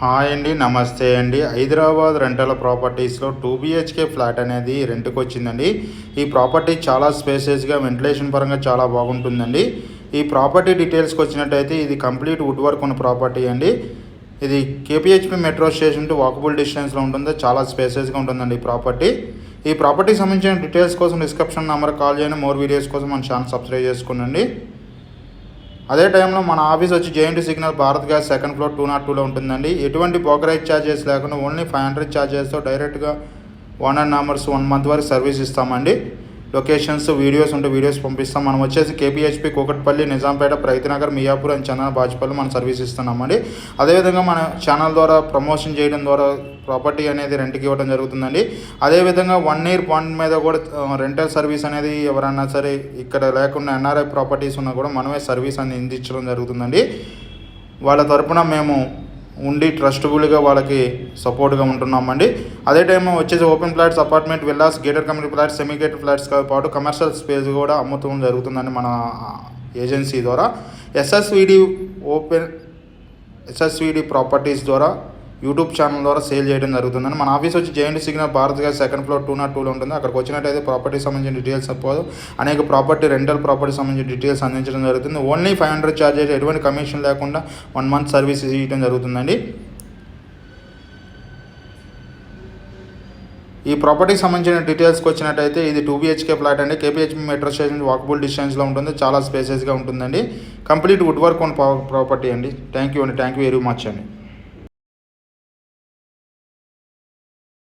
Hi అండి, నమస్తే అండి. హైదరాబాద్ రెంటల్ ప్రాపర్టీస్లో 2 BHK ఫ్లాట్ అనేది రెంట్కి వచ్చిందండి. ఈ ప్రాపర్టీ చాలా స్పేసెస్గా, వెంటిలేషన్ పరంగా చాలా బాగుంటుందండి. ఈ ప్రాపర్టీ డీటెయిల్స్కి వచ్చినట్టయితే ఇది కంప్లీట్ వుడ్ వర్క్ ఉన్న ప్రాపర్టీ అండి. ఇది KPHP metro station to walkable డిస్టెన్స్లో ఉంటుంది. చాలా స్పేసెస్గా ఉంటుందండి ఈ ప్రాపర్టీ. ఈ ప్రాపర్టీకి సంబంధించిన డీటెయిల్స్ కోసం డిస్క్రిప్షన్ నెంబర్ కాల్ చేయండి. మోర్ వీడియోస్ కోసం మన ఛానల్ సబ్స్క్రైబ్ చేసుకోండి. అదే టైంలో మన ఆఫీస్ వచ్చి JNT signal Bharat gas second floor 202లో ఉంటుందండి. ఎటువంటి బ్రోకరేజ్ ఛార్జెస్ లేకుండా ఓన్లీ 500 ఛార్జెస్తో డైరెక్ట్గా 1 నెంబర్స్ 1 మంత్ వరకు సర్వీస్ ఇస్తామండి. లొకేషన్స్ వీడియోస్ ఉంటే వీడియోస్ పంపిస్తాం. మనం వచ్చేసి KPHP కూకట్పల్లి, నిజాంపేట, రైతునగర్, మియాపూర్ అండ్ చందన బాజ్పల్లి మనం సర్వీస్ ఇస్తున్నామండి. అదేవిధంగా మన ఛానల్ ద్వారా ప్రమోషన్ చేయడం ద్వారా ప్రాపర్టీ అనేది రెంట్కి ఇవ్వడం జరుగుతుందండి. అదేవిధంగా 1 ఇయర్ బాండ్ మీద కూడా రెంటల్ సర్వీస్ అనేది ఎవరైనా సరే ఇక్కడ లేకుండా NRI ప్రాపర్టీస్ ఉన్నా కూడా మనమే సర్వీస్ అనేది అందించడం జరుగుతుందండి. వాళ్ళ తరపున మేము ఉండి ట్రస్టబుల్గా వాళ్ళకి సపోర్ట్గా ఉంటున్నామండి. అదే టైం వచ్చేసి open flats, apartment, villas, gated community flats, semi gated ఫ్లాట్స్తో పాటు కమర్షియల్ స్పేస్ కూడా అమ్ముతూ జరుగుతుందండి మన ఏజెన్సీ ద్వారా. ఎస్ఎస్విడి ప్రాపర్టీస్ ద్వారా యూట్యూబ్ ఛానల్ ద్వారా సేల్ చేయడం జరుగుతుందని. మన ఆఫీస్ వచ్చి JNT signal Bharat gas second floor 202లో ఉంటుంది. అక్కడికి వచ్చినట్టయితే ప్రాపర్టీ సంబంధించిన డీటెయిల్స్ సపోజ్ అనేక ప్రాపర్టీ రెంటల్ ప్రాపర్టీ సంబంధించిన డీటెయిల్స్ అందించడం జరుగుతుంది. ఓన్లీ 500 ఛార్జెస్, ఎటువంటి కమిషన్ లేకుండా 1 మంత్ సర్వీస్ ఇవ్వడం జరుగుతుందండి. ఈ ప్రాపర్టీకి సంబంధించిన డీటెయిల్స్కి వచ్చినట్టయితే ఇది 2 BHK ఫ్లాట్ అండి. KPHP మెట్రో స్టేషన్ వాకబుల్ డిస్టెన్స్లో ఉంటుంది. చాలా స్పేసెస్గా ఉంటుందండి. కంప్లీట్ వుడ్ వర్క్ ఉన్న ప్రాపర్టీ అండి. థ్యాంక్ యూ వెరీ మచ్ అండి.